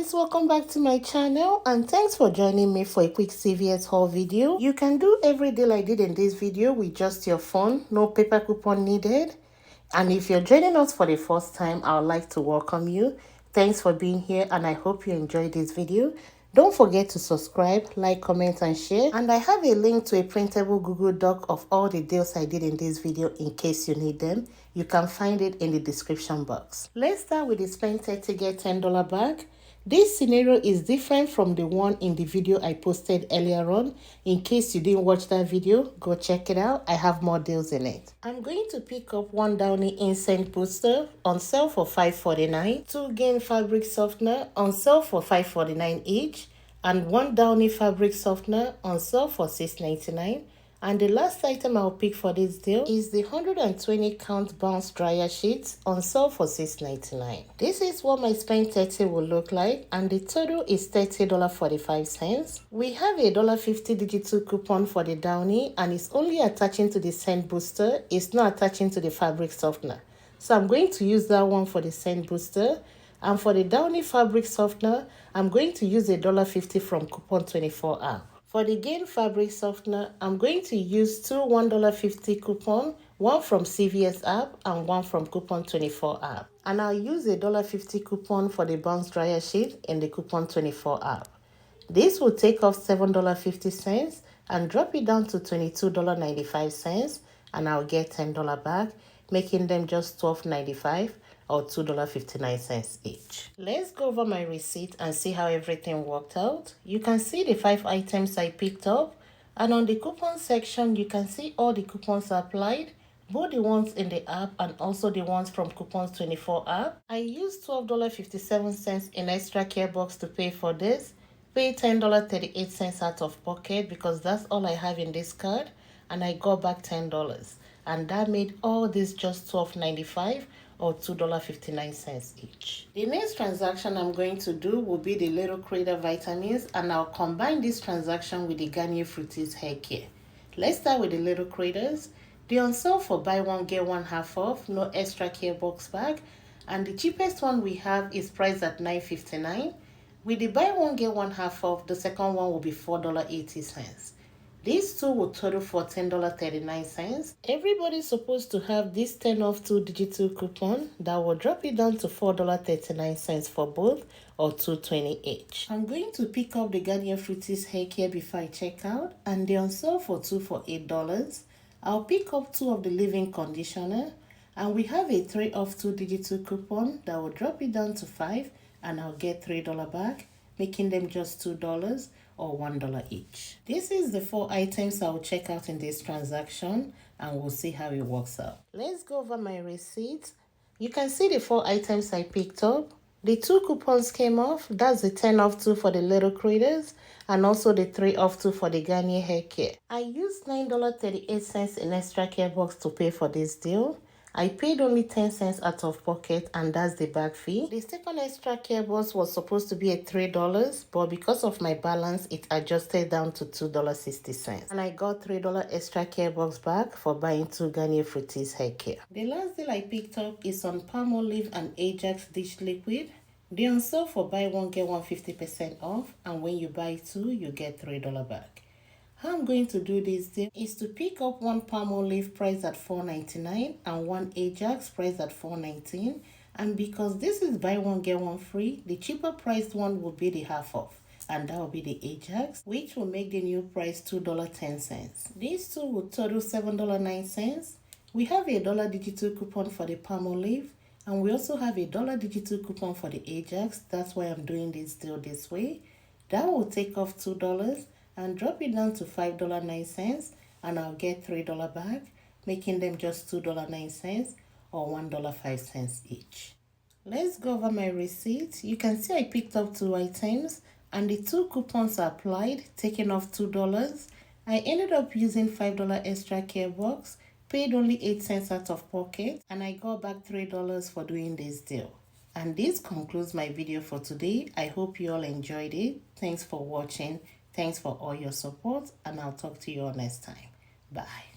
guys, welcome back to my channel and thanks for joining me for a quick CVS haul video. You can do every deal I did in this video with just your phone, no paper coupon needed. And if you're joining us for the first time, I would like to welcome you. Thanks for being here and I hope you enjoyed this video. Don't forget to subscribe, like, comment and share. And I have a link to a printable Google Doc of all the deals I did in this video in case you need them. You can find it in the description box. Let's start with the spend 30 get $10 bag. This scenario is different from the one in the video I posted earlier on. In case you didn't watch that video, go check it out. I have more deals in it. I'm going to pick up one Downy Insect Booster on sale for $5.49, two Gain Fabric Softener on sale for $5.49 each, and one Downy Fabric Softener on sale for $6.99. And the last item I'll pick for this deal is the 120 count bounce dryer sheets on sale for $6.99. This is what my spend 30 will look like and the total is $30.45. We have a $1.50 digital coupon for the Downy and it's only attaching to the scent booster. It's not attaching to the fabric softener. So I'm going to use that one for the scent booster. And for the Downy fabric softener, I'm going to use a $1.50 from coupon 24 app. For the Gain Fabric Softener, I'm going to use two $1.50 coupon, one from CVS app and one from coupon 24 app. And I'll use a $1.50 coupon for the bounce dryer sheet in the coupon 24 app. This will take off $7.50 and drop it down to $22.95 and I'll get $10 back, making them just $12.95 or $2.59 each. Let's go over my receipt and see how everything worked out. You can see the 5 items I picked up, and on the coupon section you can see all the coupons applied, both the ones in the app and also the ones from coupons 24 app. I used $12.57 in extra care box to pay for this, pay $10.38 out of pocket because that's all I have in this card, and I got back $10, and that made all this just $12.95 or $2.59 each. The next transaction I'm going to do will be the Little Critter vitamins, and I'll combine this transaction with the Garnier Fructis hair care. Let's start with the Little Critters. They're on sale for buy one get one half off, no extra care box bag, and the cheapest one we have is priced at $9.59. With the buy one get one half off, the second one will be $4.80. These two will total for $10.39. Everybody's supposed to have this 10 off 2 digital coupon that will drop it down to $4.39 for both or $2.20 each. I'm going to pick up the Garnier Fructis hair care before I check out, and they're on sale for 2 for $8. I'll pick up 2 of the leave-in conditioner, and we have a 3 off 2 digital coupon that will drop it down to $5 and I'll get $3 back, making them just $2 or $1 each. This is the 4 items I'll check out in this transaction and we'll see how it works out. Let's go over my receipt. You can see the 4 items I picked up. The 2 coupons came off. That's the 10 off 2 for the Little Critters and also the 3 off 2 for the Garnier hair care. I used $9.38 in extra care box to pay for this deal. I paid only 10 cents out of pocket and that's the bag fee. The second extra care box was supposed to be at $3, but because of my balance, it adjusted down to $2.60. And I got $3 extra care box back for buying 2 Garnier Fructis hair care. The last deal I picked up is on Palmolive and Ajax dish liquid. They're on sale for buy one get one 50% off, and when you buy 2, you get $3 back. How I'm going to do this deal is to pick up one Palmolive priced at $4.99 and one Ajax priced at $4.19. And because this is buy one get one free, the cheaper priced one will be the half off, and that will be the Ajax, which will make the new price $2.10. These two will total $7.09. We have a $1 digital coupon for the Palmolive, and we also have a $1 digital coupon for the Ajax. That's why I'm doing this deal this way. That will take off $2 and drop it down to $5.09 and I'll get $3 back, making them just $2.09 or $1.05 each. Let's go over my receipt. You can see I picked up 2 items and the 2 coupons are applied, taking off $2. I ended up using $5 extra care box, paid only 8 cents out of pocket, and I got back $3 for doing this deal. And this concludes my video for today. I hope you all enjoyed it. Thanks for watching. Thanks for all your support, and I'll talk to you all next time. Bye.